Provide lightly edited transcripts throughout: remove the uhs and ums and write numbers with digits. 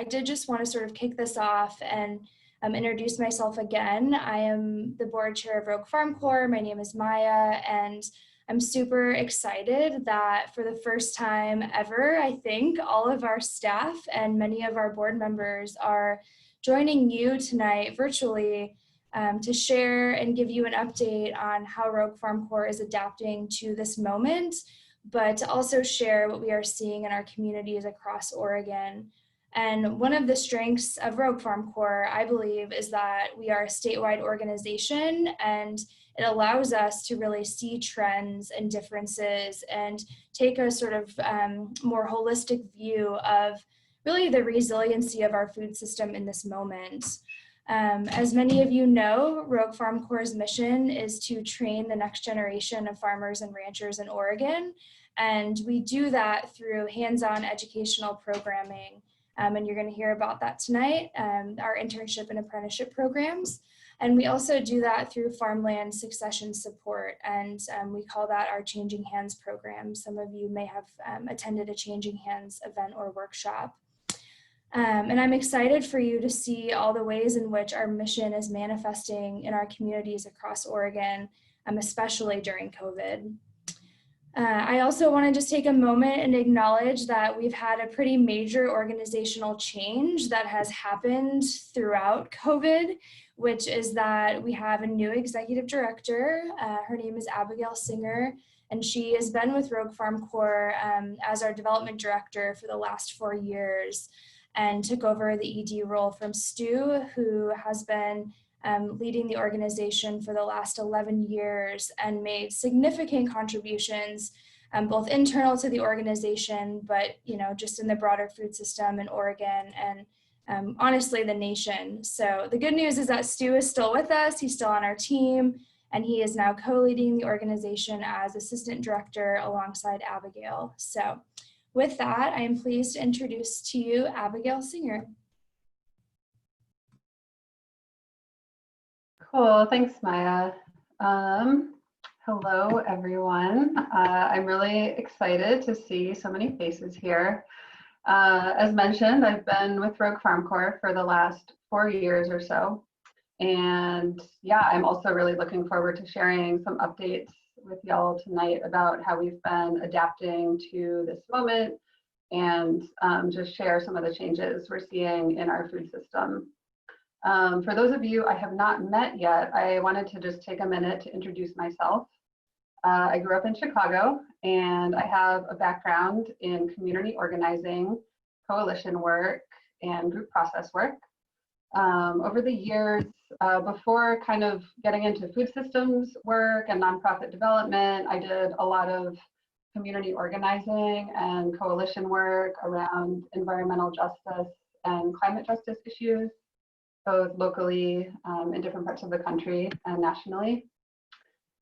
I did just want to sort of kick this off and introduce myself again. I am the board chair of Rogue Farm Corps. My name is Maya, and I'm super excited that for the first time ever, I think, all of our staff and many of our board members are joining you tonight virtually to share and give you an update on how Rogue Farm Corps is adapting to this moment, but to also share what we are seeing in our communities across Oregon. And one of the strengths of Rogue Farm Corps, I believe, is that we are a statewide organization, and it allows us to really see trends and differences and take a sort of more holistic view of really the resiliency of our food system in this moment. As many of you know, Rogue Farm Corps' mission is to train the next generation of farmers and ranchers in Oregon. And we do that through hands-on educational programming. And you're going to hear about that tonight, our internship and apprenticeship programs. And we also do that through farmland succession support, and we call that our Changing Hands program. Some of you may have attended a Changing Hands event or workshop. And I'm excited for you to see all the ways in which our mission is manifesting in our communities across Oregon, especially during COVID. I also want to just take a moment and acknowledge that we've had a pretty major organizational change that has happened throughout COVID, which is that we have a new executive director. Her name is Abigail Singer, and she has been with Rogue Farm Corps as our development director for the last 4 years and took over the ED role from Stu, who has been leading the organization for the last 11 years and made significant contributions, both internal to the organization, but just in the broader food system in Oregon and honestly the nation. So the good news is that Stu is still with us. He's still on our team, and he is now co-leading the organization as assistant director alongside Abigail. So with that, I am pleased to introduce to you Abigail Singer. Cool, thanks, Maya. Hello, everyone. I'm really excited to see so many faces here. As mentioned, I've been with Rogue Farm Corps for the last 4 years or so. And yeah, I'm also really looking forward to sharing some updates with y'all tonight about how we've been adapting to this moment and just share some of the changes we're seeing in our food system. For those of you I have not met yet, I wanted to just take a minute to introduce myself. I grew up in Chicago, and I have a background in community organizing, coalition work, and group process work. Over the years, before kind of getting into food systems work and nonprofit development, I did a lot of community organizing and coalition work around environmental justice and climate justice issues, both locally in different parts of the country and nationally.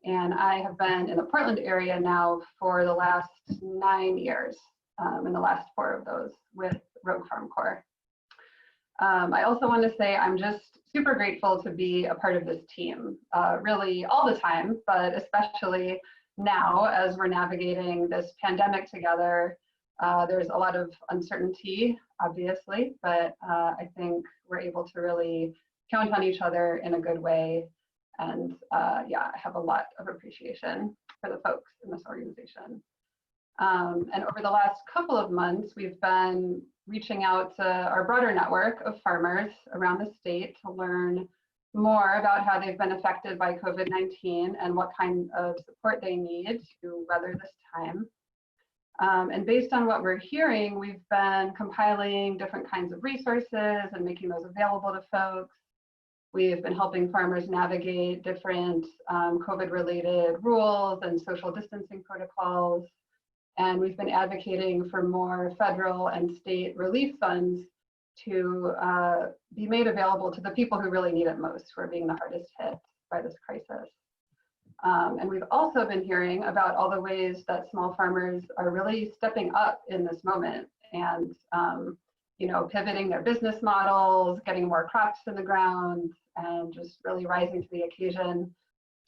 And I have been in the Portland area now for the last 9 years, in the last 4 of those with Rogue Farm Corps. I also want to say I'm just super grateful to be a part of this team, really all the time, but especially now as we're navigating this pandemic together. There's a lot of uncertainty, obviously, but I think we're able to really count on each other in a good way. And yeah, I have a lot of appreciation for the folks in this organization. And over the last couple of months, we've been reaching out to our broader network of farmers around the state to learn more about how they've been affected by COVID-19 and what kind of support they need to weather this time. And based on what we're hearing, we've been compiling different kinds of resources and making those available to folks. We've been helping farmers navigate different COVID-related rules and social distancing protocols. And we've been advocating for more federal and state relief funds to be made available to the people who really need it most, who are being the hardest hit by this crisis. And we've also been hearing about all the ways that small farmers are really stepping up in this moment and pivoting their business models, getting more crops in the ground, and just really rising to the occasion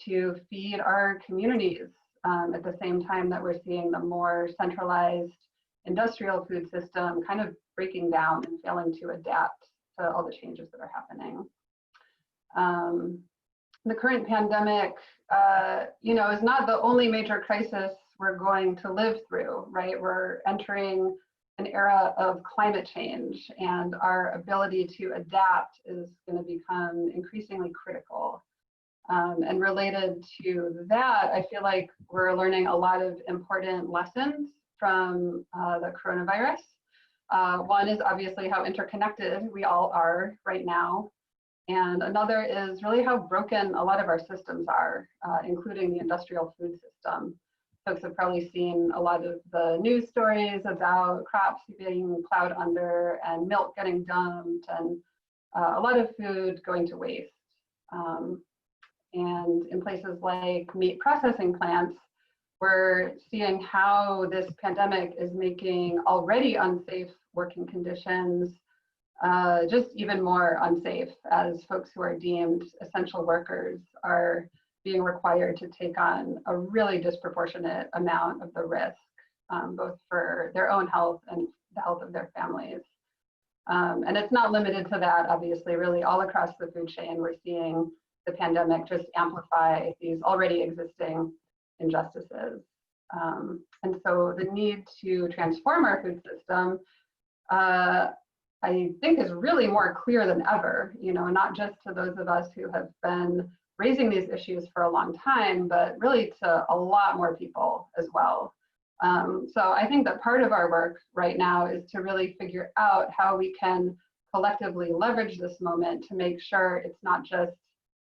to feed our communities at the same time that we're seeing the more centralized industrial food system kind of breaking down and failing to adapt to all the changes that are happening. The current pandemic, is not the only major crisis we're going to live through, right? We're entering an era of climate change, and our ability to adapt is going to become increasingly critical. And related to that, I feel like we're learning a lot of important lessons from the coronavirus. One is obviously how interconnected we all are right now. And another is really how broken a lot of our systems are, including the industrial food system. Folks have probably seen a lot of the news stories about crops being plowed under and milk getting dumped and a lot of food going to waste. And in places like meat processing plants, we're seeing how this pandemic is making already unsafe working conditions just even more unsafe, as folks who are deemed essential workers are being required to take on a really disproportionate amount of the risk, both for their own health and the health of their families. And it's not limited to that, obviously, really all across the food chain, we're seeing the pandemic just amplify these already existing injustices. And so the need to transform our food system, I think is really more clear than ever, not just to those of us who have been raising these issues for a long time, but really to a lot more people as well. So I think that part of our work right now is to really figure out how we can collectively leverage this moment to make sure it's not just,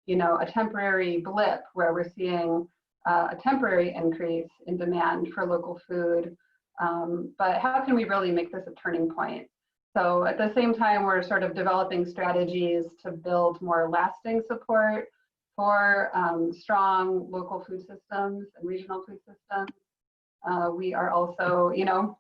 a temporary blip where we're seeing a temporary increase in demand for local food, but how can we really make this a turning point? So at the same time, we're sort of developing strategies to build more lasting support for strong local food systems and regional food systems. We are also,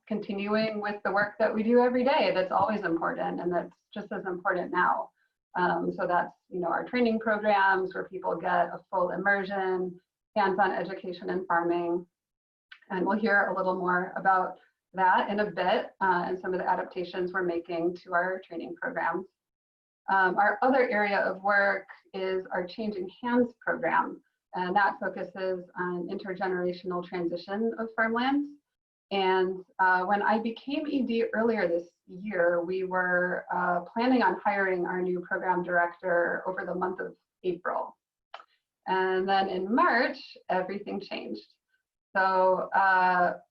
continuing with the work that we do every day that's always important and that's just as important now. So that's, our training programs where people get a full immersion, hands-on education in farming. And we'll hear a little more about that in a bit and some of the adaptations we're making to our training programs. Our other area of work is our Changing Hands program, and that focuses on intergenerational transition of farmlands. And when I became ED earlier this year, we were planning on hiring our new program director over the month of April. And then in March, everything changed. So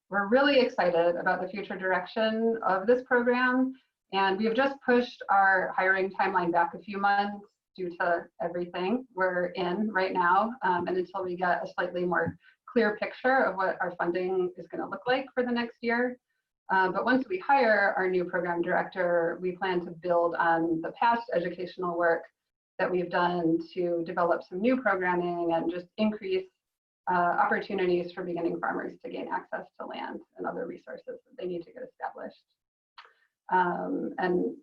we're really excited about the future direction of this program. And we've just pushed our hiring timeline back a few months due to everything we're in right now, and until we get a slightly more clear picture of what our funding is going to look like for the next year. But once we hire our new program director, we plan to build on the past educational work that we've done to develop some new programming and just increase opportunities for beginning farmers to gain access to land and other resources that they need to get established. And,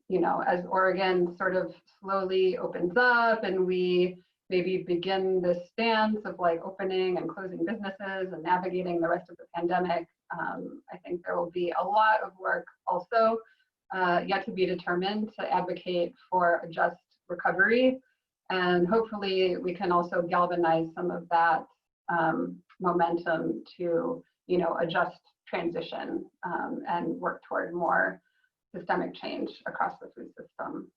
as Oregon sort of slowly opens up and we maybe begin this stance of like opening and closing businesses and navigating the rest of the pandemic, I think there will be a lot of work also yet to be determined to advocate for a just recovery. And hopefully we can also galvanize some of that momentum to, adjust transition and work toward more systemic change across the food system.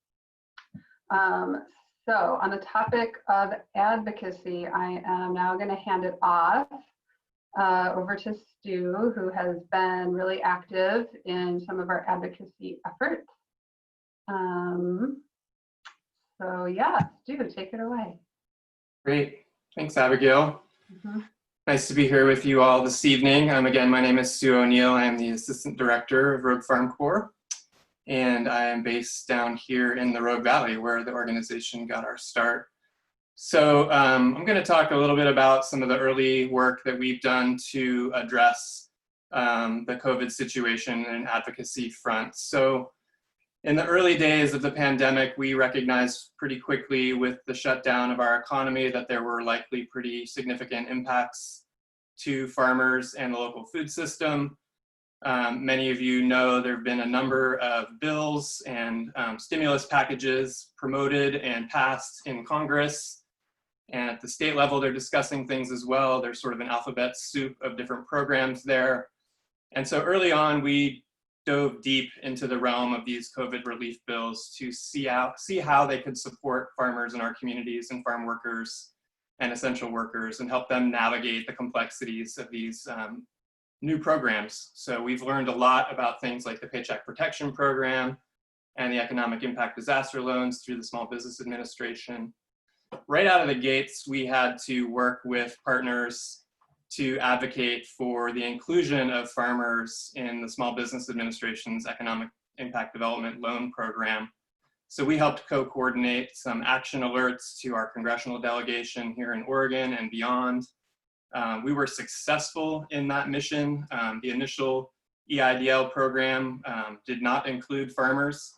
So on the topic of advocacy, I am now going to hand it off over to Stu, who has been really active in some of our advocacy efforts. So yeah, Stu, take it away. Great. Thanks, Abigail. Nice to be here with you all this evening. Again, my name is Stu O'Neill. I am the Assistant Director of Rogue Farm Corps, and I am based down here in the Rogue Valley where the organization got our start. So I'm going to talk a little bit about some of the early work that we've done to address the COVID situation and advocacy front. So in the early days of the pandemic, we recognized pretty quickly with the shutdown of our economy that there were likely pretty significant impacts to farmers and the local food system. Many of you know there have been a number of bills and stimulus packages promoted and passed in Congress. And at the state level, they're discussing things as well. There's sort of an alphabet soup of different programs there. And so early on, we dove deep into the realm of these COVID relief bills to see how they could support farmers in our communities and farm workers and essential workers and help them navigate the complexities of these new programs. So we've learned a lot about things like the Paycheck Protection Program and the Economic Impact Disaster Loans through the Small Business Administration. Right out of the gates, we had to work with partners to advocate for the inclusion of farmers in the Small Business Administration's Economic Impact Development Loan Program. So we helped co-coordinate some action alerts to our congressional delegation here in Oregon and beyond. We were successful in that mission. The initial EIDL program did not include farmers,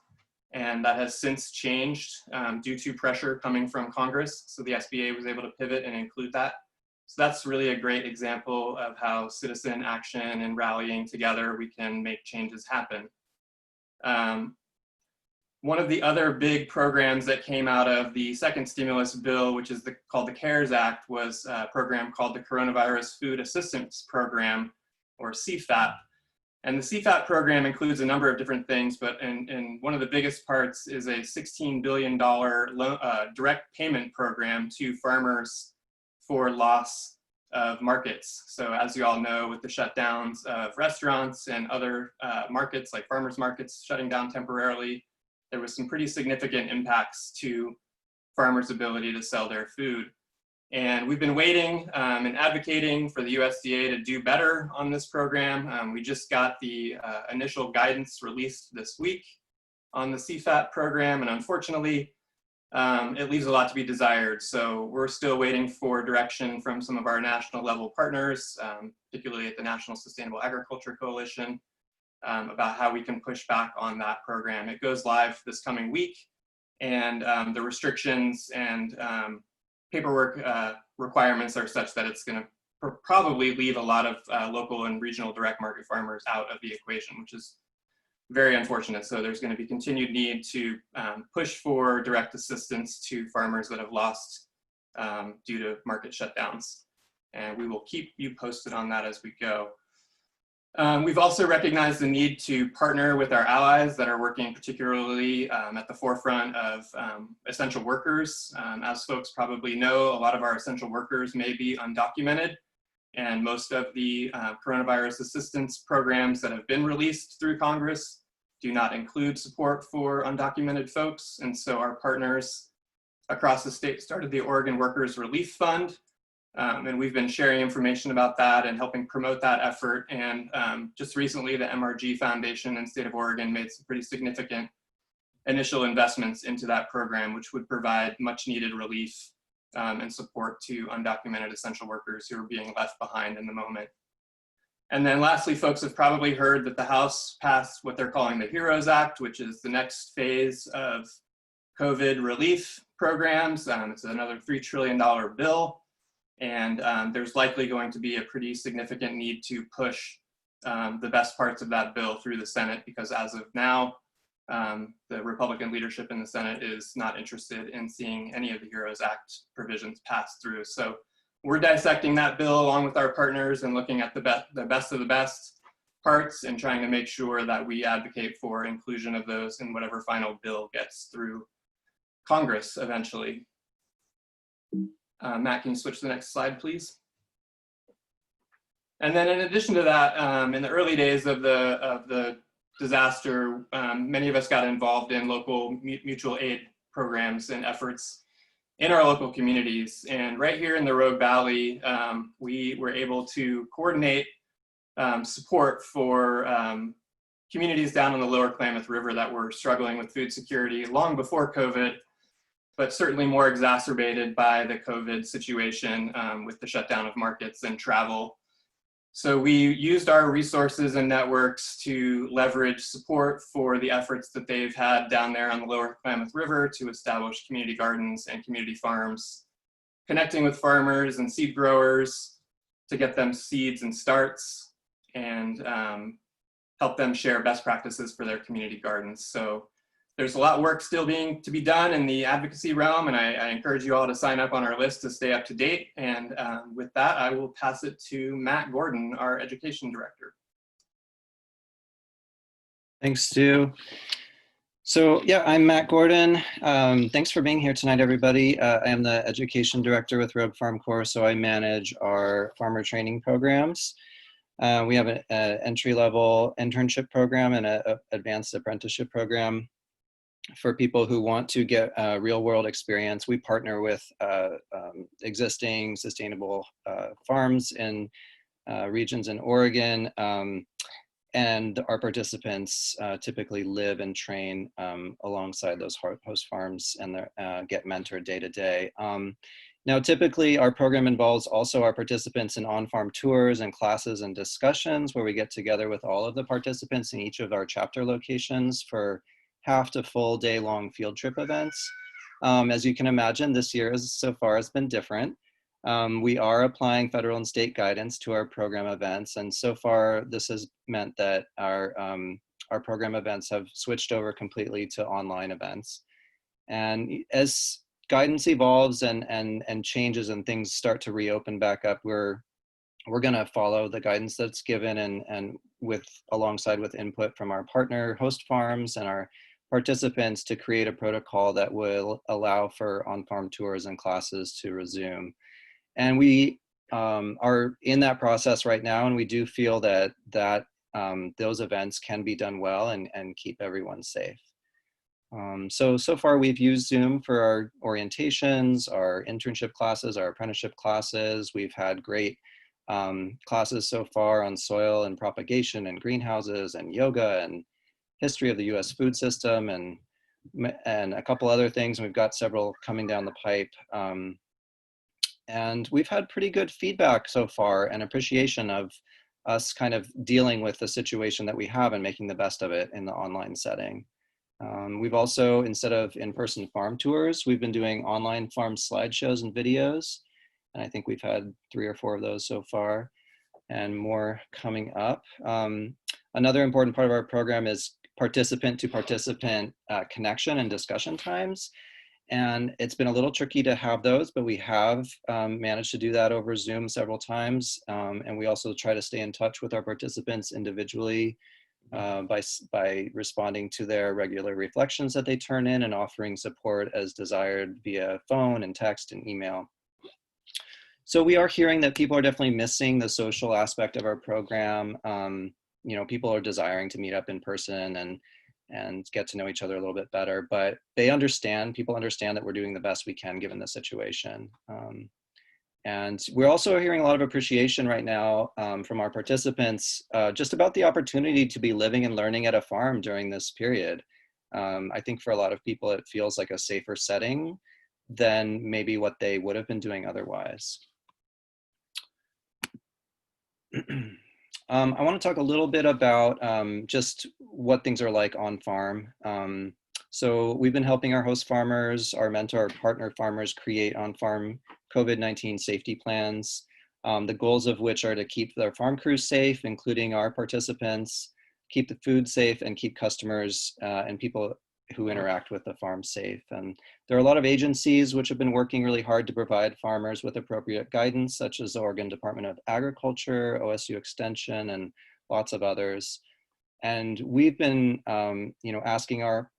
and that has since changed due to pressure coming from Congress. So the SBA was able to pivot and include that. So that's really a great example of how citizen action and rallying together, we can make changes happen. One of the other big programs that came out of the second stimulus bill, which is called the CARES Act, was a program called the Coronavirus Food Assistance Program, or CFAP. And the CFAP program includes a number of different things, but in one of the biggest parts is a $16 billion direct payment program to farmers for loss of markets. So as you all know, with the shutdowns of restaurants and other markets like farmers markets shutting down temporarily, there was some pretty significant impacts to farmers' ability to sell their food. And we've been waiting and advocating for the USDA to do better on this program. We just got the initial guidance released this week on the CFAP program, and unfortunately, it leaves a lot to be desired. So we're still waiting for direction from some of our national level partners, particularly at the National Sustainable Agriculture Coalition, about how we can push back on that program. It goes live this coming week, and the restrictions and paperwork requirements are such that it's going to probably leave a lot of local and regional direct market farmers out of the equation, which is very unfortunate. So there's going to be continued need to push for direct assistance to farmers that have lost due to market shutdowns. And we will keep you posted on that as we go. We've also recognized the need to partner with our allies that are working particularly at the forefront of essential workers. As folks probably know, a lot of our essential workers may be undocumented, and most of the coronavirus assistance programs that have been released through Congress do not include support for undocumented folks. And so our partners across the state started the Oregon Workers Relief Fund. And we've been sharing information about that and helping promote that effort. And just recently, the MRG Foundation in the state of Oregon made some pretty significant initial investments into that program, which would provide much needed relief and support to undocumented essential workers who are being left behind in the moment. And then lastly, folks have probably heard that the House passed what they're calling the HEROES Act, which is the next phase of COVID relief programs. It's another $3 trillion bill. And there's likely going to be a pretty significant need to push the best parts of that bill through the Senate, because as of now, the Republican leadership in the Senate is not interested in seeing any of the HEROES Act provisions passed through. So we're dissecting that bill along with our partners and looking at the best of the best parts and trying to make sure that we advocate for inclusion of those in whatever final bill gets through Congress eventually. Matt, can you switch to the next slide, please? And then in addition to that, in the early days of the disaster, many of us got involved in local mutual aid programs and efforts in our local communities. And right here in the Rogue Valley, we were able to coordinate support for communities down on the lower Klamath River that were struggling with food security long before COVID, but certainly more exacerbated by the COVID situation with the shutdown of markets and travel. So we used our resources and networks to leverage support for the efforts that they've had down there on the lower Klamath River to establish community gardens and community farms, connecting with farmers and seed growers to get them seeds and starts, and help them share best practices for their community gardens. So there's a lot of work still to be done in the advocacy realm, and I encourage you all to sign up on our list to stay up to date. And with that, I will pass it to Matt Gordon, our Education Director. Thanks, Stu. So yeah, I'm Matt Gordon. Thanks for being here tonight, everybody. I am the Education Director with Rogue Farm Corps, so I manage our farmer training programs. We have an entry-level internship program and an advanced apprenticeship program for people who want to get real-world experience. We partner with existing sustainable farms in regions in Oregon, and our participants typically live and train alongside those host farms and get mentored day to day. Now, typically our program involves also our participants in on-farm tours and classes and discussions where we get together with all of the participants in each of our chapter locations for half to full day long field trip events. As you can imagine, this year so far has been different. We are applying federal and state guidance to our program events, and so far this has meant that our program events have switched over completely to online events. And as guidance evolves and changes and things start to reopen back up, we're going to follow the guidance that's given and alongside with input from our partner host farms and our participants to create a protocol that will allow for on-farm tours and classes to resume. And we are in that process right now, and we do feel that those events can be done well and keep everyone safe. So far we've used Zoom for our orientations, our internship classes, our apprenticeship classes. We've had great classes so far on soil and propagation and greenhouses and yoga and history of the US food system and a couple other things. We've got several coming down the pipe. And we've had pretty good feedback so far and appreciation of us kind of dealing with the situation that we have and making the best of it in the online setting. We've also, instead of in-person farm tours, we've been doing online farm slideshows and videos. And I think we've had 3 or 4 of those so far and more coming up. Another important part of our program is participant to participant connection and discussion times. And it's been a little tricky to have those, but we have managed to do that over Zoom several times. And we also try to stay in touch with our participants individually by responding to their regular reflections that they turn in and offering support as desired via phone and text and email. So we are hearing that people are definitely missing the social aspect of our program. You know, people are desiring to meet up in person and get to know each other a little bit better, but people understand that we're doing the best we can given the situation. And we're also hearing a lot of appreciation right now from our participants just about the opportunity to be living and learning at a farm during this period. I think for a lot of people, it feels like a safer setting than maybe what they would have been doing otherwise. I want to talk a little bit about just what things are like on farm. So we've been helping our host farmers, our mentor, our partner farmers create on-farm COVID-19 safety plans, the goals of which are to keep their farm crews safe, including our participants, keep the food safe, and keep customers and people who interact with the farm safe. And there are a lot of agencies which have been working really hard to provide farmers with appropriate guidance, such as the Oregon Department of Agriculture, OSU Extension, and lots of others. And we've been asking our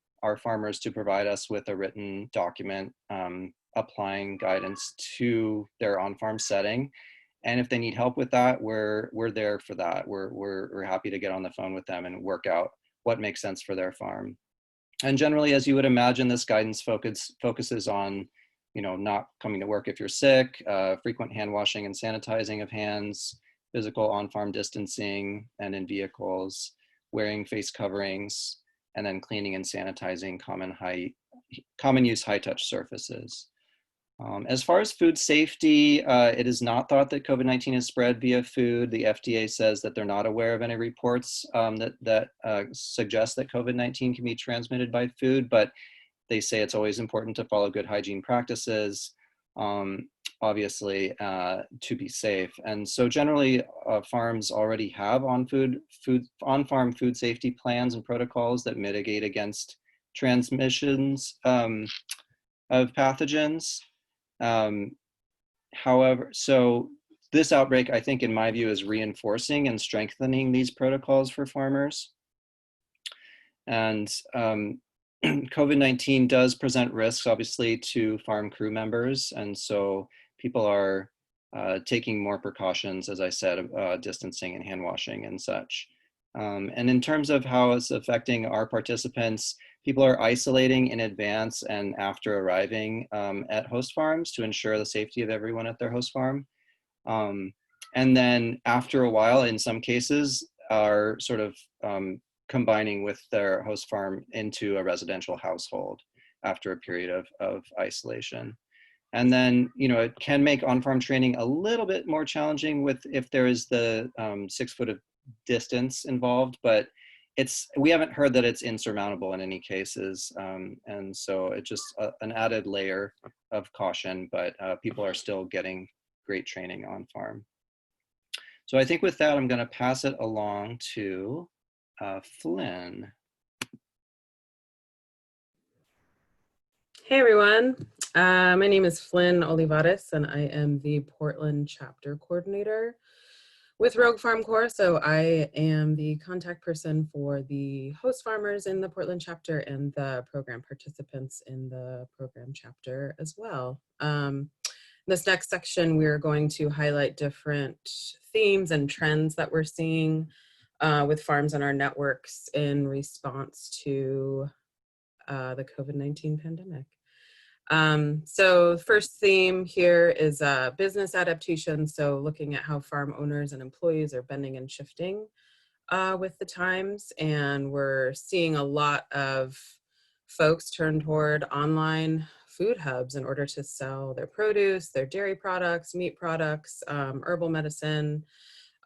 farmers to provide us with a written document applying guidance to their on-farm setting. And if they need help with that, we're there for that. We're happy to get on the phone with them and work out what makes sense for their farm. And generally, as you would imagine, this guidance focuses on, not coming to work if you're sick, frequent hand washing and sanitizing of hands, physical on-farm distancing and in vehicles, wearing face coverings, and then cleaning and sanitizing common use high-touch surfaces. As far as food safety, it is not thought that COVID-19 is spread via food. The FDA says that they're not aware of any reports that suggest that COVID-19 can be transmitted by food, but they say it's always important to follow good hygiene practices. obviously, to be safe. And so generally, farms already have on-farm food safety plans and protocols that mitigate against transmissions of pathogens. However, so this outbreak, I think, in my view, is reinforcing and strengthening these protocols for farmers. And COVID-19 does present risks, obviously, to farm crew members. And so people are taking more precautions, as I said, distancing and hand washing and such. And in terms of how it's affecting our participants, people are isolating in advance and after arriving at host farms to ensure the safety of everyone at their host farm. And then after a while, in some cases, are sort of combining with their host farm into a residential household after a period of isolation. And then, you know, it can make on-farm training a little bit more challenging if there is the 6 foot of distance involved, but we haven't heard that it's insurmountable in any cases. And so it's just an added layer of caution, but people are still getting great training on farm. So I think with that, I'm going to pass it along to Flynn. Hey everyone, my name is Flynn Olivares and I am the Portland chapter coordinator with Rogue Farm Corps. So I am the contact person for the host farmers in the Portland chapter and the program participants in the program chapter as well. This next section, we're going to highlight different themes and trends that we're seeing with farms in our networks in response to the COVID-19 pandemic. So first theme here is business adaptation. So looking at how farm owners and employees are bending and shifting with the times. And we're seeing a lot of folks turn toward online food hubs in order to sell their produce, their dairy products, meat products, herbal medicine.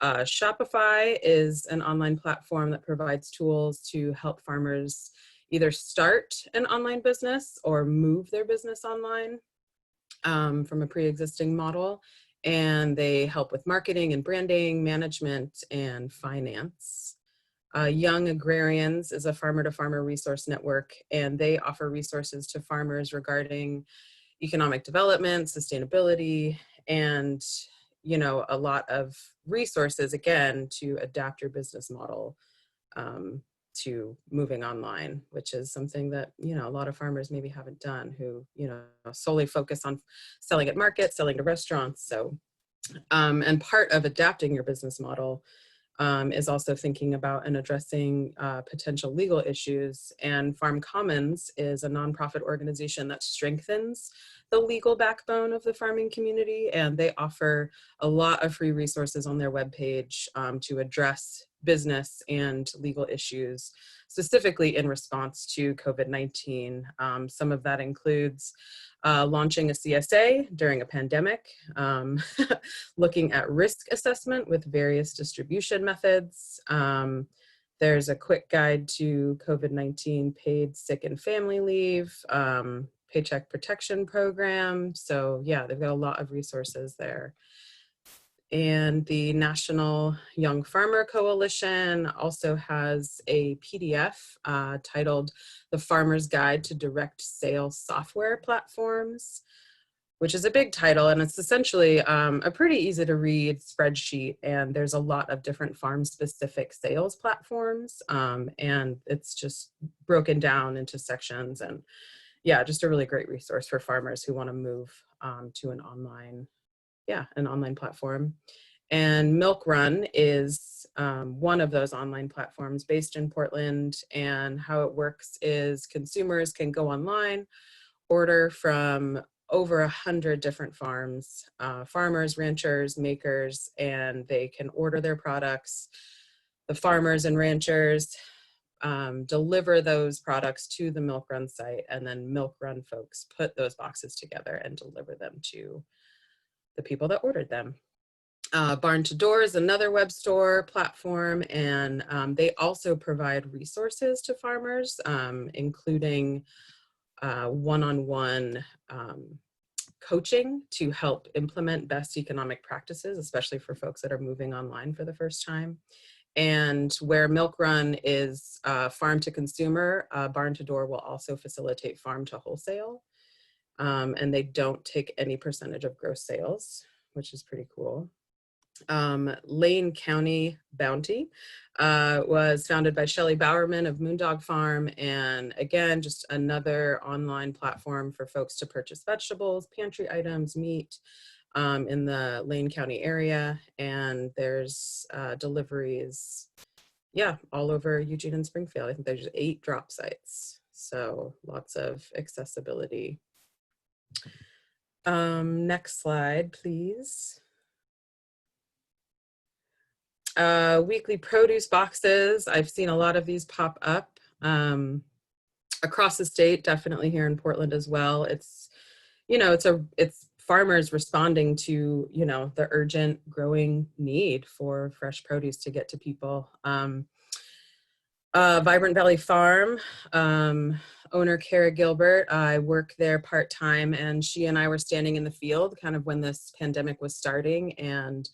Shopify is an online platform that provides tools to help farmers either start an online business or move their business online from a pre-existing model. And they help with marketing and branding, management, and finance. Young Agrarians is a farmer-to-farmer resource network, and they offer resources to farmers regarding economic development, sustainability, and a lot of resources, again, to adapt your business model to moving online, which is something that, a lot of farmers maybe haven't done, who, solely focus on selling at markets, selling to restaurants. So, and part of adapting your business model is also thinking about and addressing potential legal issues. And Farm Commons is a nonprofit organization that strengthens the legal backbone of the farming community. And they offer a lot of free resources on their webpage to address business and legal issues, specifically in response to COVID-19. Some of that includes launching a CSA during a pandemic, looking at risk assessment with various distribution methods. There's a quick guide to COVID-19 paid sick and family leave, paycheck protection program. So yeah, they've got a lot of resources there. And the National Young Farmer Coalition also has a PDF titled The Farmer's Guide to Direct Sale Software Platforms, which is a big title. And it's essentially a pretty easy to read spreadsheet. And there's a lot of different farm specific sales platforms. And it's just broken down into sections. And yeah, just a really great resource for farmers who want to move to an online platform. And Milk Run is one of those online platforms based in Portland. And how it works is consumers can go online, order from over 100 different farms, farmers, ranchers, makers, and they can order their products. The farmers and ranchers deliver those products to the Milk Run site, and then Milk Run folks put those boxes together and deliver them to the people that ordered them. Barn to Door is another web store platform, and they also provide resources to farmers, including one-on-one coaching to help implement best economic practices, especially for folks that are moving online for the first time. And where Milk Run is farm to consumer, Barn to Door will also facilitate farm to wholesale. And they don't take any percentage of gross sales, which is pretty cool. Lane County Bounty was founded by Shelley Bowerman of Moondog Farm. And again, just another online platform for folks to purchase vegetables, pantry items, meat in the Lane County area. And there's deliveries, yeah, all over Eugene and Springfield. I think there's 8 drop sites. So lots of accessibility. Next slide, please. Weekly produce boxes. I've seen a lot of these pop up across the state, definitely here in Portland as well. It's, you know, it's farmers responding to, you know, the urgent growing need for fresh produce to get to people. Vibrant Valley Farm, owner Kara Gilbert, I work there part-time, and she and I were standing in the field kind of when this pandemic was starting, and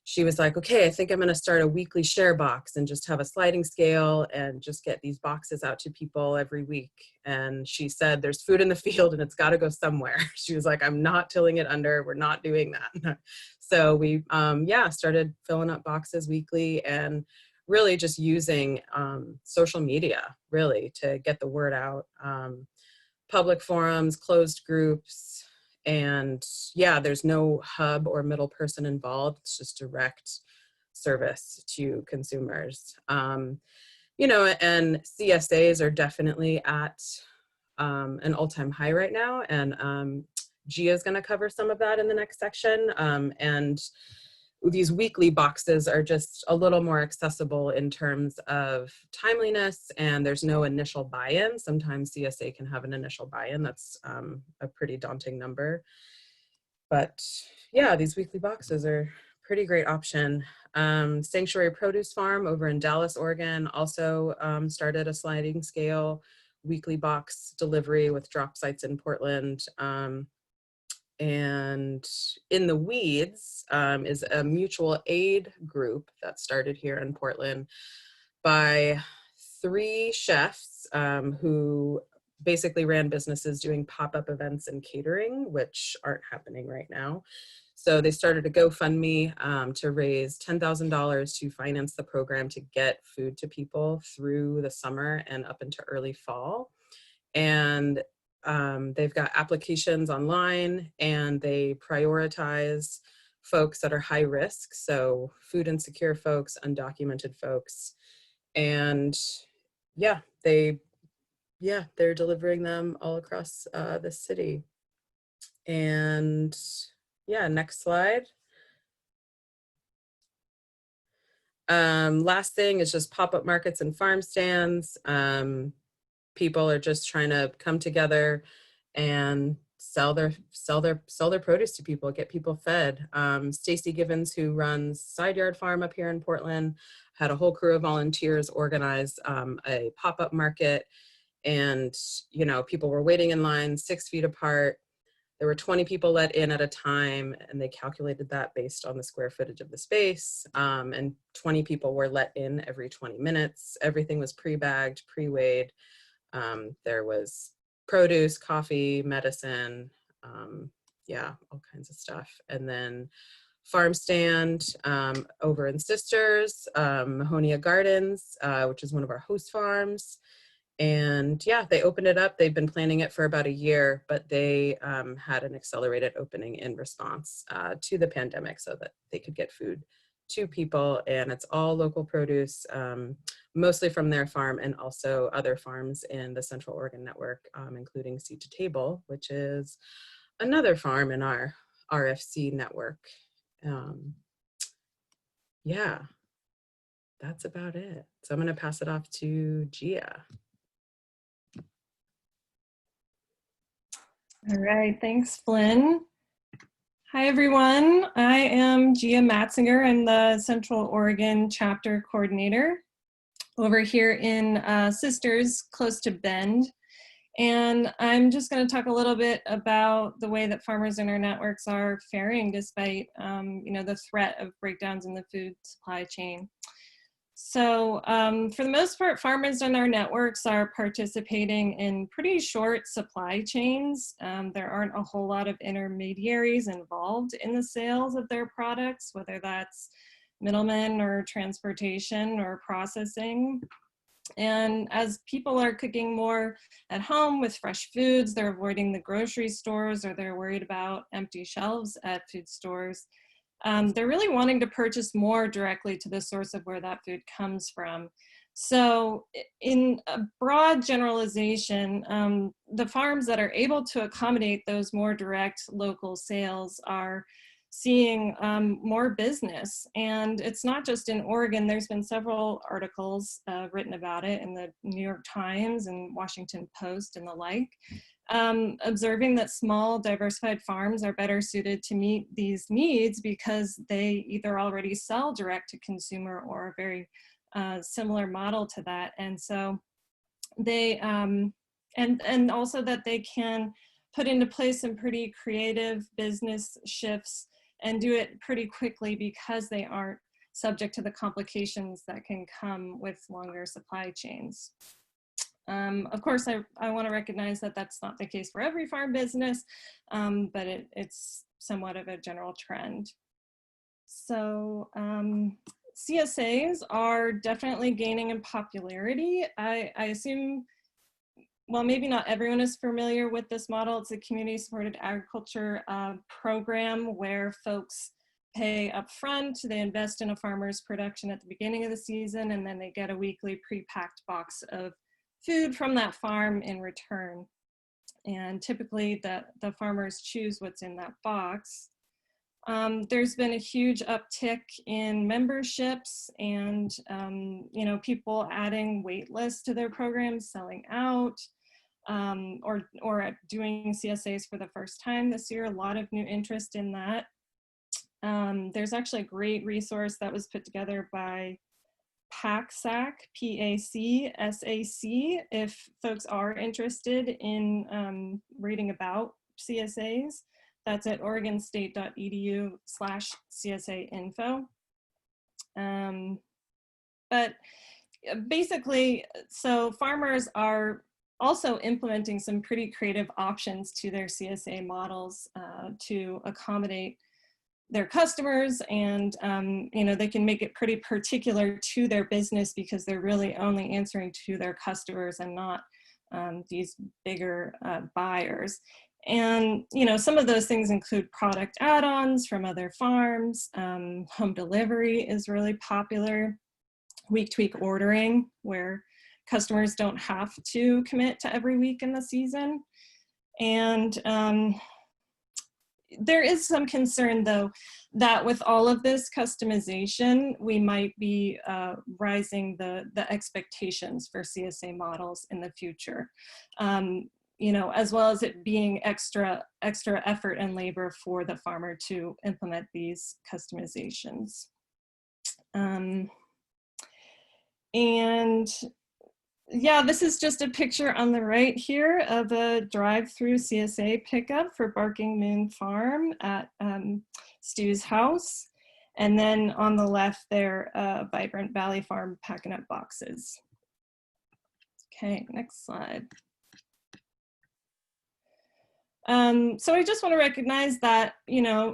she was like, okay, I think I'm gonna start a weekly share box and just have a sliding scale and just get these boxes out to people every week. And she said, there's food in the field and it's gotta go somewhere. She was like, I'm not tilling it under, we're not doing that. So we, started filling up boxes weekly and really just using social media, really, to get the word out. Public forums, closed groups, and yeah, there's no hub or middle person involved. It's just direct service to consumers. You know, and CSAs are definitely at an all-time high right now, and Gia is going to cover some of that in the next section. And these weekly boxes are just a little more accessible in terms of timeliness, and there's no initial buy-in. Sometimes CSA can have an initial buy-in. That's a pretty daunting number. But yeah, these weekly boxes are a pretty great option. Sanctuary Produce Farm over in Dallas, Oregon also started a sliding scale weekly box delivery with drop sites in Portland. And In the Weeds is a mutual aid group that started here in Portland by 3 chefs who basically ran businesses doing pop-up events and catering, which aren't happening right now. So they started a GoFundMe to raise $10,000 to finance the program to get food to people through the summer and up into early fall. And they've got applications online, and they prioritize folks that are high risk, so food insecure folks, undocumented folks, and they're delivering them all across the city. And next slide. Last thing is just pop-up markets and farm stands. People are just trying to come together and sell their produce to people, get people fed. Stacy Givens, who runs Side Yard Farm up here in Portland, had a whole crew of volunteers organize a pop-up market, and you know, people were waiting in line 6 feet apart. There were 20 people let in at a time, and they calculated that based on the square footage of the space. And 20 people were let in every 20 minutes. Everything was pre-bagged, pre-weighed. There was produce, coffee, medicine, all kinds of stuff. And then farm stand over in Sisters, Mahonia Gardens, which is one of our host farms. And they opened it up. They've been planning it for about a year, but they had an accelerated opening in response to the pandemic so that they could get food to people. And it's all local produce, mostly from their farm, and also other farms in the Central Oregon network, including Seed to Table, which is another farm in our RFC network. That's about it. So I'm going to pass it off to Gia. All right, thanks, Flynn. Hi, everyone. I am Gia Matzinger. I'm the Central Oregon Chapter Coordinator over here in Sisters, close to Bend. And I'm just going to talk a little bit about the way that farmers in our networks are faring despite, the threat of breakdowns in the food supply chain. So for the most part, farmers in our networks are participating in pretty short supply chains. There aren't a whole lot of intermediaries involved in the sales of their products, whether that's middlemen or transportation or processing. And as people are cooking more at home with fresh foods, they're avoiding the grocery stores, or they're worried about empty shelves at food stores. They're really wanting to purchase more directly to the source of where that food comes from. So in a broad generalization, the farms that are able to accommodate those more direct local sales are seeing more business. And it's not just in Oregon. There's been several articles written about it in the New York Times and Washington Post and the like, observing that small diversified farms are better suited to meet these needs because they either already sell direct to consumer or a very similar model to that. And so they, and also that they can put into place some pretty creative business shifts and do it pretty quickly because they aren't subject to the complications that can come with longer supply chains. Of course, I want to recognize that that's not the case for every farm business, but it's somewhat of a general trend. So CSAs are definitely gaining in popularity. I assume, well, maybe not everyone is familiar with this model. It's a community-supported agriculture program where folks pay up front, they invest in a farmer's production at the beginning of the season, and then they get a weekly pre-packed box of food from that farm in return. And typically the farmers choose what's in that box. There's been a huge uptick in memberships and people adding wait lists to their programs, selling out, or doing CSAs for the first time this year. A lot of new interest in that. There's actually a great resource that was put together by PACSAC, P-A-C-S-A-C, if folks are interested in reading about CSAs. That's at oregonstate.edu/CSA info. But basically, so farmers are also implementing some pretty creative options to their CSA models to accommodate their customers, and they can make it pretty particular to their business because they're really only answering to their customers and not these bigger buyers. And some of those things include product add-ons from other farms. Home delivery is really popular. Week-to-week ordering, where customers don't have to commit to every week in the season. And there is some concern, though, that with all of this customization, we might be rising the expectations for CSA models in the future, as well as it being extra effort and labor for the farmer to implement these customizations. And yeah, this is just a picture on the right here of a drive-through CSA pickup for Barking Moon Farm at Stu's house. And then on the left there, Vibrant Valley Farm packing up boxes. Okay, next slide. So I just want to recognize that,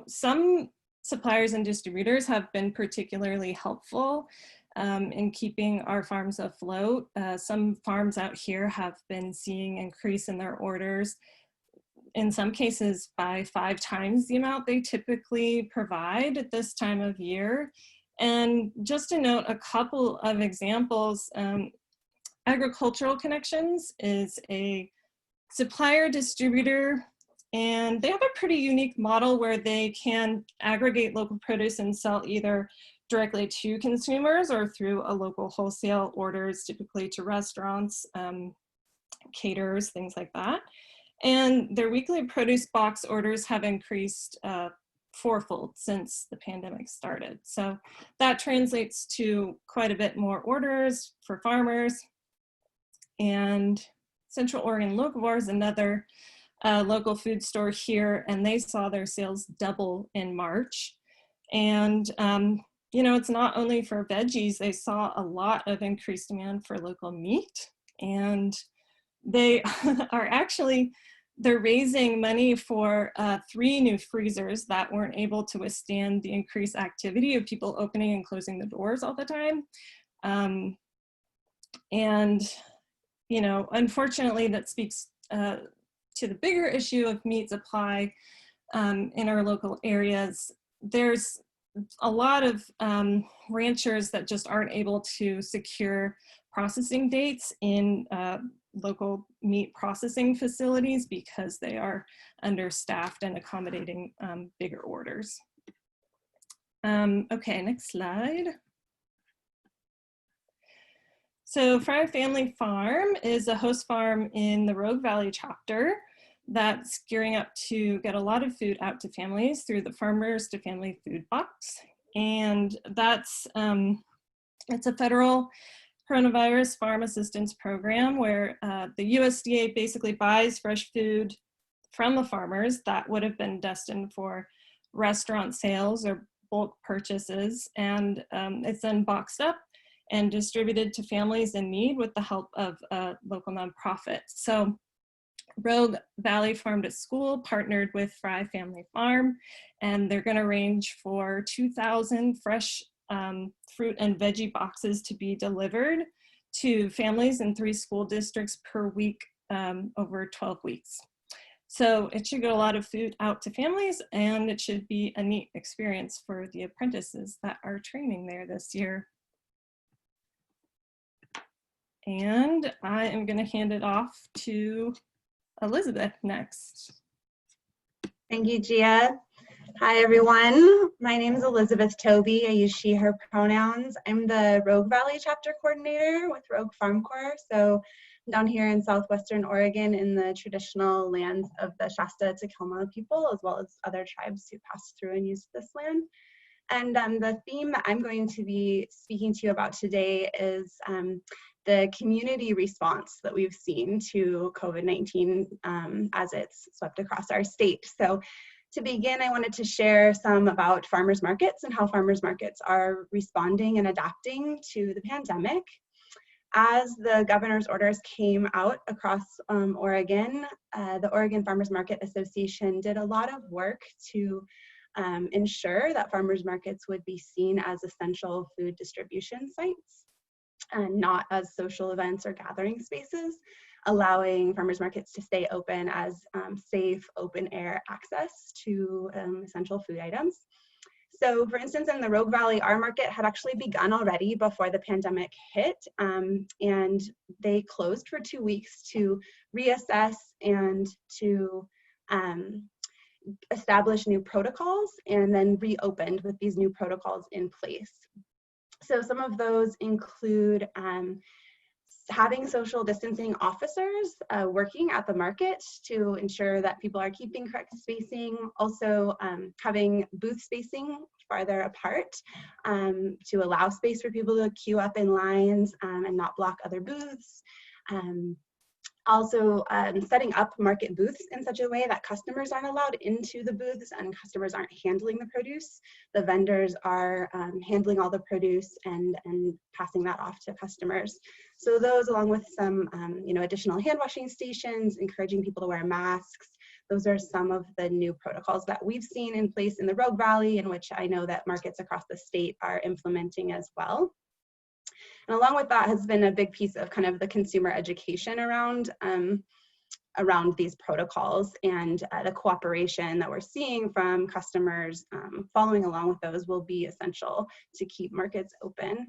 some suppliers and distributors have been particularly helpful in keeping our farms afloat. Some farms out here have been seeing increase in their orders, in some cases by 5 times the amount they typically provide at this time of year. And just to note a couple of examples, Agricultural Connections is a supplier distributor, and they have a pretty unique model where they can aggregate local produce and sell either directly to consumers or through a local wholesale orders, typically to restaurants, caterers, things like that. And their weekly produce box orders have increased 4-fold since the pandemic started. So that translates to quite a bit more orders for farmers. And Central Oregon Locavore is another local food store here, and they saw their sales double in March. And you know, it's not only for veggies, they saw a lot of increased demand for local meat, and they are actually, they're raising money for 3 new freezers that weren't able to withstand the increased activity of people opening and closing the doors all the time. And, you know, unfortunately, that speaks to the bigger issue of meat supply in our local areas. There's a lot of ranchers that just aren't able to secure processing dates in local meat processing facilities because they are understaffed and accommodating bigger orders. Okay, next slide. So Fry Family Farm is a host farm in the Rogue Valley chapter that's gearing up to get a lot of food out to families through the Farmers to Family Food Box. And that's, it's a federal coronavirus farm assistance program where the USDA basically buys fresh food from the farmers that would have been destined for restaurant sales or bulk purchases. And it's then boxed up and distributed to families in need with the help of a local nonprofit. So Rogue Valley Farm to School partnered with Fry Family Farm, and they're gonna arrange for 2,000 fresh fruit and veggie boxes to be delivered to families in 3 school districts per week over 12 weeks. So it should get a lot of food out to families, and it should be a neat experience for the apprentices that are training there this year. And I am going to hand it off to Elizabeth next. Thank you, Gia. Hi, everyone. My name is Elizabeth Tobey. I use she, her pronouns. I'm the Rogue Valley chapter coordinator with Rogue Farm Corps. So I'm down here in southwestern Oregon in the traditional lands of the Shasta Tacoma people, as well as other tribes who pass through and use this land. And the theme that I'm going to be speaking to you about today is the community response that we've seen to COVID-19 as it's swept across our state. So to begin, I wanted to share some about farmers markets and how farmers markets are responding and adapting to the pandemic. As the governor's orders came out across Oregon, the Oregon Farmers Market Association did a lot of work to ensure that farmers markets would be seen as essential food distribution sites and not as social events or gathering spaces, allowing farmers markets to stay open as safe, open air access to essential food items. So for instance, in the Rogue Valley, our market had actually begun already before the pandemic hit, and they closed for 2 weeks to reassess and to establish new protocols, and then reopened with these new protocols in place. So some of those include having social distancing officers working at the market to ensure that people are keeping correct spacing, also having booth spacing farther apart to allow space for people to queue up in lines and not block other booths. Also setting up market booths in such a way that customers aren't allowed into the booths and customers aren't handling the produce. The vendors are handling all the produce and passing that off to customers. So those, along with some additional hand washing stations, encouraging people to wear masks. Those are some of the new protocols that we've seen in place in the Rogue Valley, in which I know that markets across the state are implementing as well. And along with that has been a big piece of kind of the consumer education around these protocols, and the cooperation that we're seeing from customers following along with those will be essential to keep markets open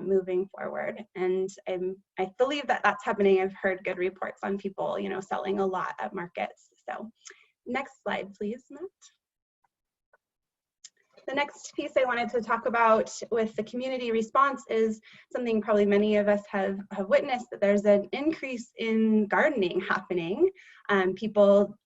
moving forward. And I believe that that's happening. I've heard good reports on people, selling a lot at markets. So next slide, please, Matt. The next piece I wanted to talk about with the community response is something probably many of us have witnessed, that there's an increase in gardening happening. People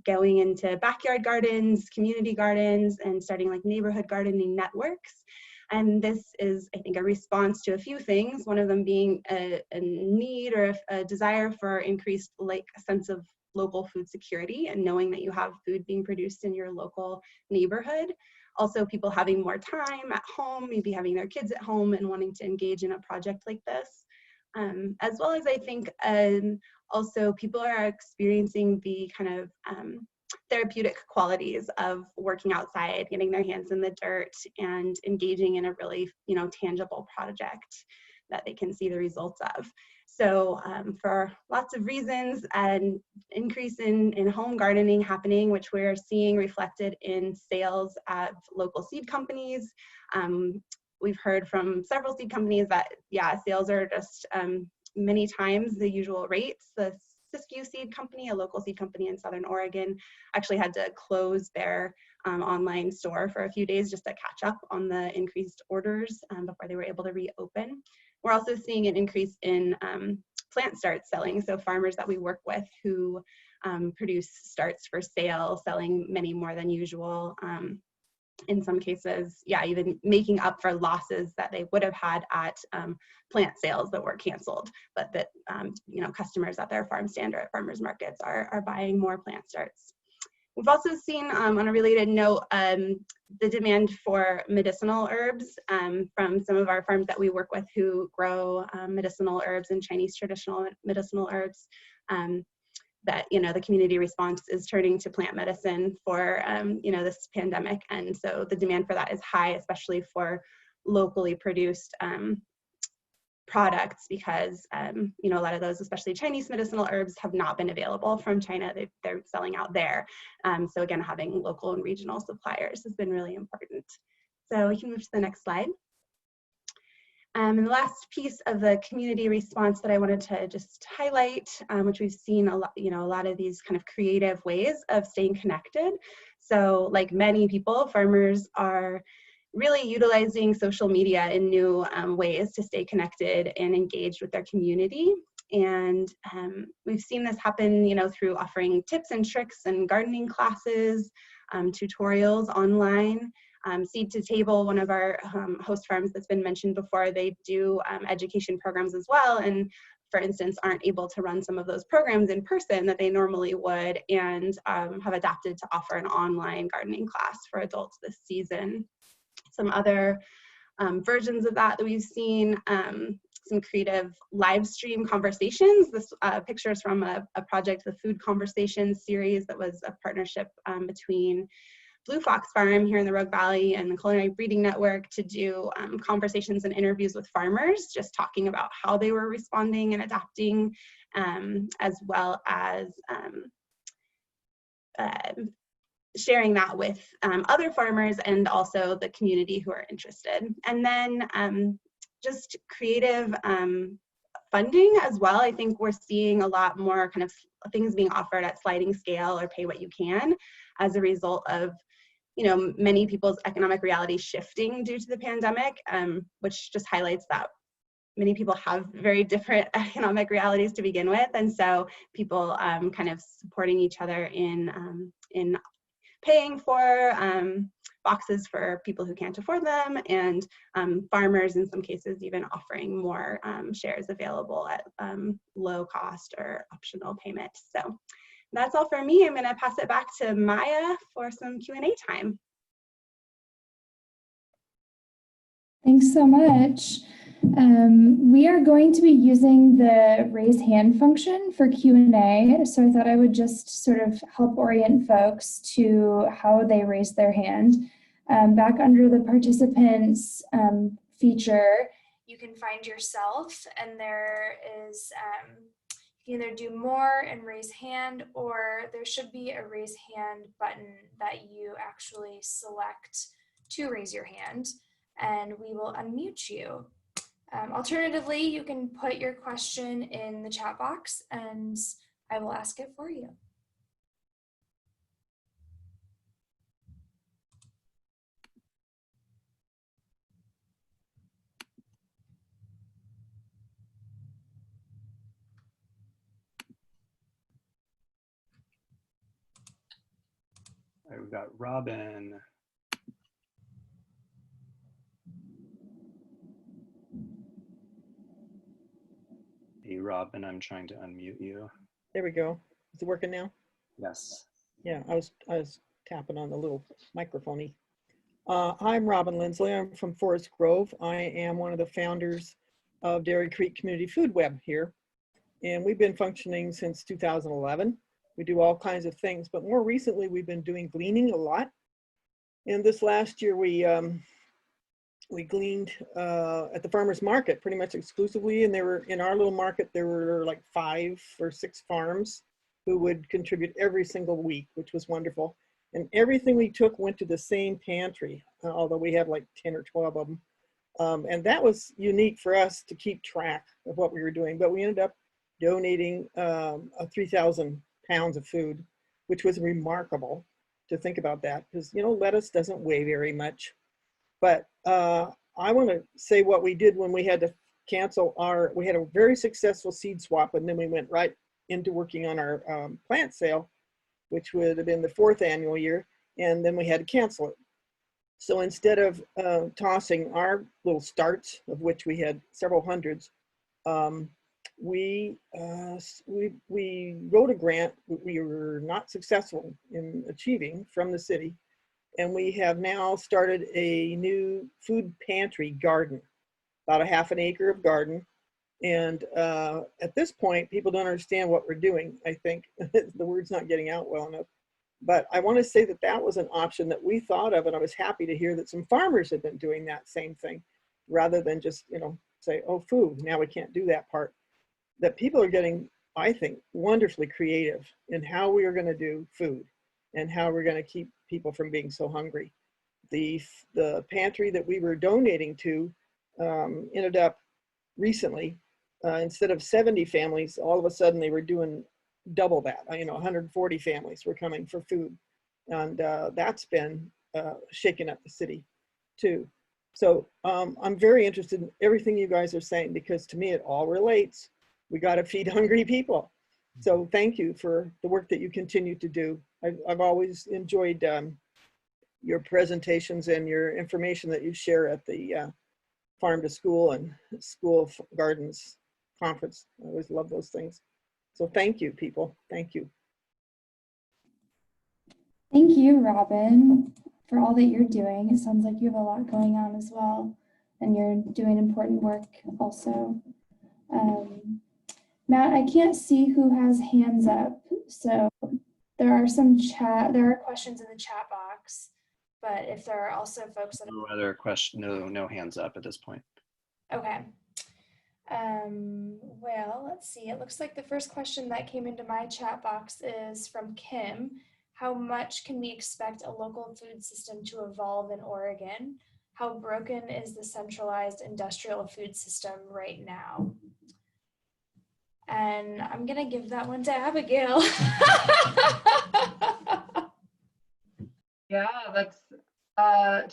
going into backyard gardens, community gardens, and starting like neighborhood gardening networks. And this is, I think, a response to a few things, one of them being a need or a desire for increased sense of local food security and knowing that you have food being produced in your local neighborhood. Also, people having more time at home, maybe having their kids at home and wanting to engage in a project like this. As well as I think also people are experiencing the kind of therapeutic qualities of working outside, getting their hands in the dirt and engaging in a really, tangible project that they can see the results of. So for lots of reasons, an increase in home gardening happening, which we're seeing reflected in sales at local seed companies. We've heard from several seed companies that, sales are just many times the usual rates. The Siskiyou Seed Company, a local seed company in Southern Oregon, actually had to close their online store for a few days just to catch up on the increased orders before they were able to reopen. We're also seeing an increase in plant starts selling. So farmers that we work with who produce starts for sale, selling many more than usual. In some cases, even making up for losses that they would have had at plant sales that were canceled, but that customers at their farm stand or at farmers markets are buying more plant starts. We've also seen, on a related note, the demand for medicinal herbs from some of our farms that we work with who grow medicinal herbs and Chinese traditional medicinal herbs. That the community response is turning to plant medicine for this pandemic, and so the demand for that is high, especially for locally produced products, because a lot of those, especially Chinese medicinal herbs, have not been available from China. They're selling out there. So again, having local and regional suppliers has been really important. So we can move to the next slide. And the last piece of the community response that I wanted to just highlight, which we've seen a lot of these kind of creative ways of staying connected. So like many people, farmers are really utilizing social media in new ways to stay connected and engaged with their community. And we've seen this happen, through offering tips and tricks and gardening classes, tutorials online. Seed to Table, one of our host farms that's been mentioned before, they do education programs as well, and for instance aren't able to run some of those programs in person that they normally would, and have adapted to offer an online gardening class for adults this season. Some other versions of that we've seen, some creative live stream conversations. This picture is from a project, the Food Conversations series, that was a partnership between Blue Fox Farm here in the Rogue Valley and the Culinary Breeding Network to do conversations and interviews with farmers, just talking about how they were responding and adapting, as well as sharing that with other farmers and also the community who are interested. And then just creative funding as well. I think we're seeing a lot more kind of things being offered at sliding scale or pay what you can as a result of many people's economic realities shifting due to the pandemic, which just highlights that many people have very different economic realities to begin with, and so people kind of supporting each other in paying for boxes for people who can't afford them, and farmers in some cases even offering more shares available at low cost or optional payment. So that's all for me. I'm going to pass it back to Maya for some Q&A time. Thanks so much. We are going to be using the raise hand function for Q&A, so I thought I would just sort of help orient folks to how they raise their hand. Back under the participants feature, you can find yourself, and there is you can either do more and raise hand, or there should be a raise hand button that you actually select to raise your hand, and we will unmute you. Alternatively, you can put your question in the chat box and I will ask it for you. All right, we've got Robin. you, Robin. I'm trying to unmute you. There we go. Is it working now? Yes. Yeah, I was tapping on the little microphone-y. I'm Robin Lindsley. I'm from Forest Grove. I am one of the founders of Dairy Creek Community Food Web here. And we've been functioning since 2011. We do all kinds of things, but more recently we've been doing gleaning a lot. And this last year we gleaned at the farmers market pretty much exclusively. And there were, in our little market, there were like 5 or 6 farms who would contribute every single week, which was wonderful. And everything we took went to the same pantry, although we had like 10 or 12 of them. And that was unique for us to keep track of what we were doing. But we ended up donating 3,000 pounds of food, which was remarkable to think about that, because, you know, lettuce doesn't weigh very much. But I want to say what we did when we had to cancel we had a very successful seed swap, and then we went right into working on our plant sale, which would have been the 4th annual year, and then we had to cancel it. So instead of tossing our little starts, of which we had several hundreds, we wrote a grant we were not successful in achieving from the city, and we have now started a new food pantry garden, about a ½ acre of garden. And at this point, people don't understand what we're doing, I think. The word's not getting out well enough. But I want to say that that was an option that we thought of, and I was happy to hear that some farmers have been doing that same thing, rather than just, you know, say, oh, food, now we can't do that part. That people are getting, I think, wonderfully creative in how we are going to do food and how we're going to keep people from being so hungry. The pantry that we were donating to ended up recently, instead of 70 families, all of a sudden they were doing double that. You know, 140 families were coming for food. And that's been shaking up the city too. So I'm very interested in everything you guys are saying, because to me it all relates. We got to feed hungry people. So thank you for the work that you continue to do. I've always enjoyed your presentations and your information that you share at the Farm to School and School of Gardens conference. I always love those things. So thank you, people. Thank you. Thank you, Robin, for all that you're doing. It sounds like you have a lot going on as well, and you're doing important work also. Matt, I can't see who has hands up, so there are questions in the chat box, but if there are also folks that No other question, no hands up at this point. Okay. Well, let's see. It looks like the first question that came into my chat box is from Kim. How much can we expect a local food system to evolve in Oregon? How broken is the centralized industrial food system right now? And I'm gonna give that one to Abigail. Yeah, that's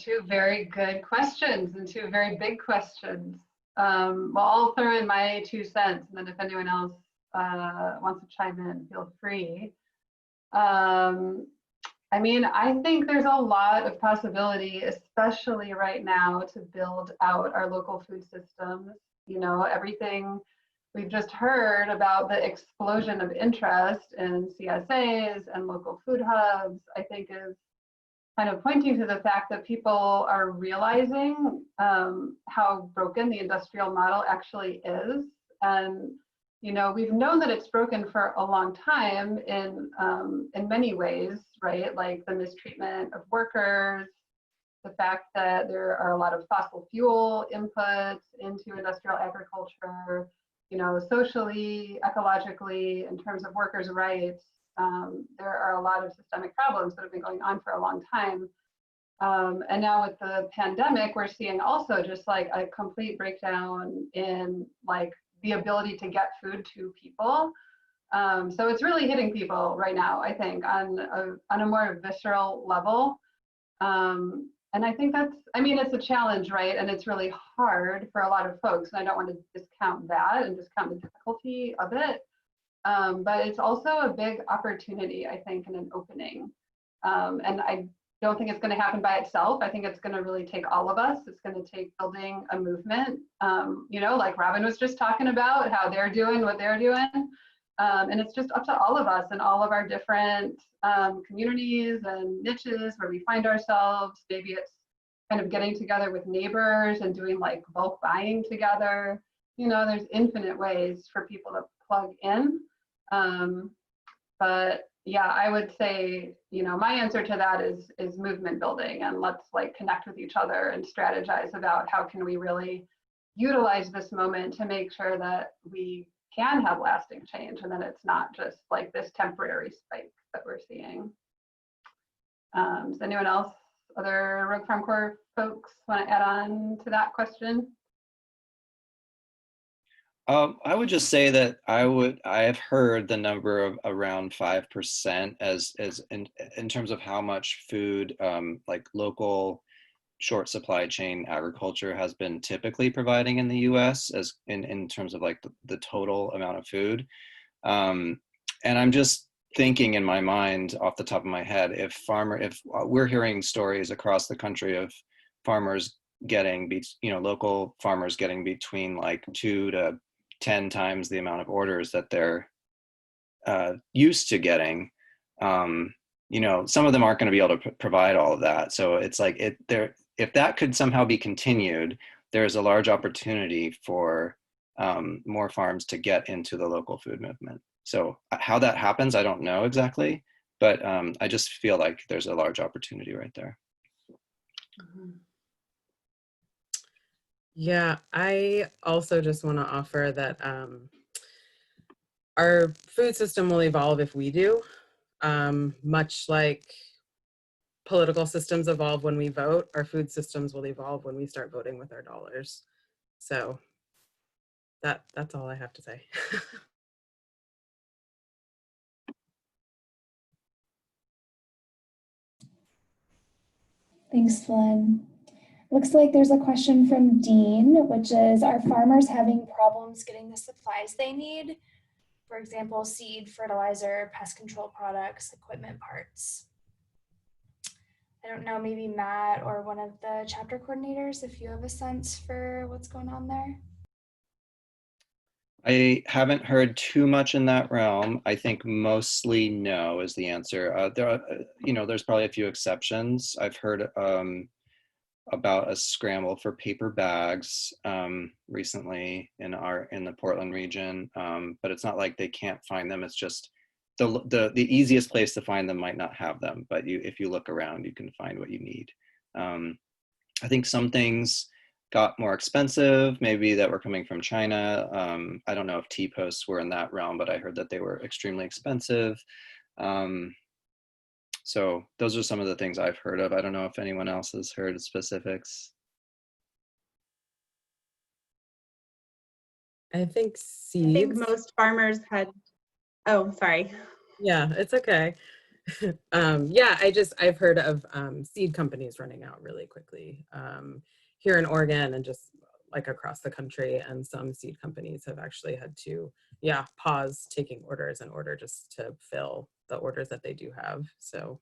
2 very good questions and 2 very big questions. Well, I'll throw in my 2 cents, and then if anyone else wants to chime in, feel free. I mean, I think there's a lot of possibility, especially right now, to build out our local food systems. You know, everything we've just heard about the explosion of interest in CSAs and local food hubs, I think is kind of pointing to the fact that people are realizing how broken the industrial model actually is. And, you know, we've known that it's broken for a long time in many ways, right? Like the mistreatment of workers, the fact that there are a lot of fossil fuel inputs into industrial agriculture, you know, socially, ecologically, in terms of workers' rights. There are a lot of systemic problems that have been going on for a long time. And now with the pandemic, we're seeing also just like a complete breakdown in like the ability to get food to people. So it's really hitting people right now, I think, on a more visceral level. And I think that's, I mean, it's a challenge, right? And it's really hard for a lot of folks. And I don't want to discount that and discount the difficulty of it. But it's also a big opportunity, I think, and an opening. And don't think it's going to happen by itself. I think it's going to really take all of us. It's going to take building a movement, you know, like Robin was just talking about, how they're doing what they're doing. And it's just up to all of us and all of our different communities and niches where we find ourselves. Maybe it's kind of getting together with neighbors and doing like bulk buying together. You know, there's infinite ways for people to plug in. But yeah, I would say, you know, my answer to that is movement building, and let's like connect with each other and strategize about how can we really utilize this moment to make sure that we can have lasting change, and then it's not just like this temporary spike that we're seeing. Does anyone else, other Rogue Farm Corps folks, want to add on to that question? I would just say that I have heard the number of around 5% as in terms of how much food, like local short supply chain agriculture has been typically providing in the US as in terms of like the total amount of food. And I'm just thinking in my mind off the top of my head, if we're hearing stories across the country of farmers getting, you know, local farmers getting between like 2 to 10 times the amount of orders that they're used to getting, you know, some of them aren't going to be able to provide all of that. So it's like if that could somehow be continued, there's a large opportunity for more farms to get into the local food movement. So how that happens, I don't know exactly, but I just feel like there's a large opportunity right there. Mm-hmm. Yeah, I also just want to offer that our food system will evolve if we do, much like political systems evolve when we vote. Our food systems will evolve when we start voting with our dollars. So that's all I have to say. Thanks, Flynn. Looks like there's a question from Dean, which is, are farmers having problems getting the supplies they need? For example, seed, fertilizer, pest control products, equipment parts. I don't know, maybe Matt or one of the chapter coordinators, if you have a sense for what's going on there. I haven't heard too much in that realm. I think mostly no is the answer. There are, you know, there's probably a few exceptions. I've heard about a scramble for paper bags recently in the Portland region, but it's not like they can't find them. It's just the easiest place to find them might not have them, but if you look around, you can find what you need. I think some things got more expensive, maybe that were coming from China. I don't know if T-posts were in that realm, but I heard that they were extremely expensive. So those are some of the things I've heard of. I don't know if anyone else has heard specifics. I think seeds. I think most farmers had, oh, sorry. Yeah, it's okay. Yeah, I've heard of seed companies running out really quickly here in Oregon and just like across the country. And some seed companies have actually had to, pause taking orders in order just to fill the orders that they do have. So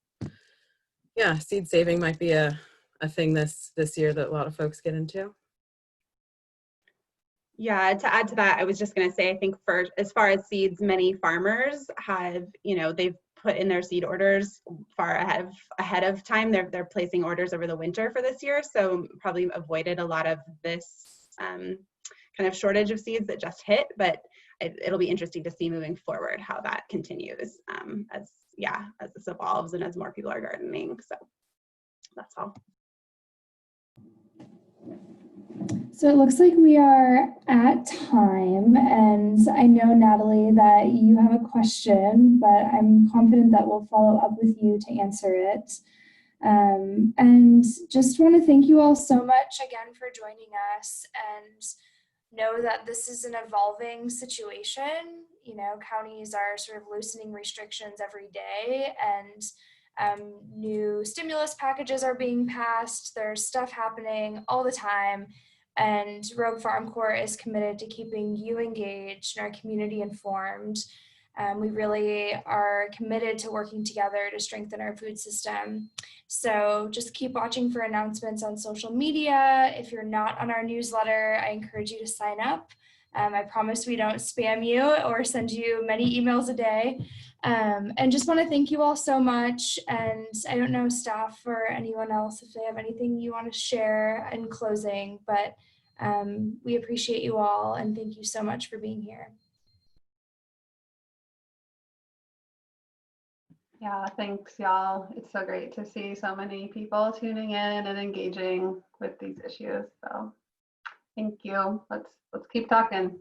yeah, seed saving might be a thing this year that a lot of folks get into. Yeah, to add to that, I was just going to say, I think for as far as seeds, many farmers have, you know, they've put in their seed orders far ahead of time. They're placing orders over the winter for this year, so probably avoided a lot of this kind of shortage of seeds that just hit. But it'll be interesting to see moving forward how that continues as this evolves and as more people are gardening. So that's all. So it looks like we are at time, and I know, Natalie, that you have a question, but I'm confident that we'll follow up with you to answer it. And just want to thank you all so much again for joining us, and know that this is an evolving situation. You know, counties are sort of loosening restrictions every day, and new stimulus packages are being passed. There's stuff happening all the time. And Rogue Farm Corps is committed to keeping you engaged and our community informed. We really are committed to working together to strengthen our food system. So just keep watching for announcements on social media. If you're not on our newsletter, I encourage you to sign up. I promise we don't spam you or send you many emails a day. And just want to thank you all so much. And I don't know, staff or anyone else, if they have anything you want to share in closing, but we appreciate you all and thank you so much for being here. Yeah, thanks y'all. It's so great to see so many people tuning in and engaging with these issues. So thank you. Let's keep talking.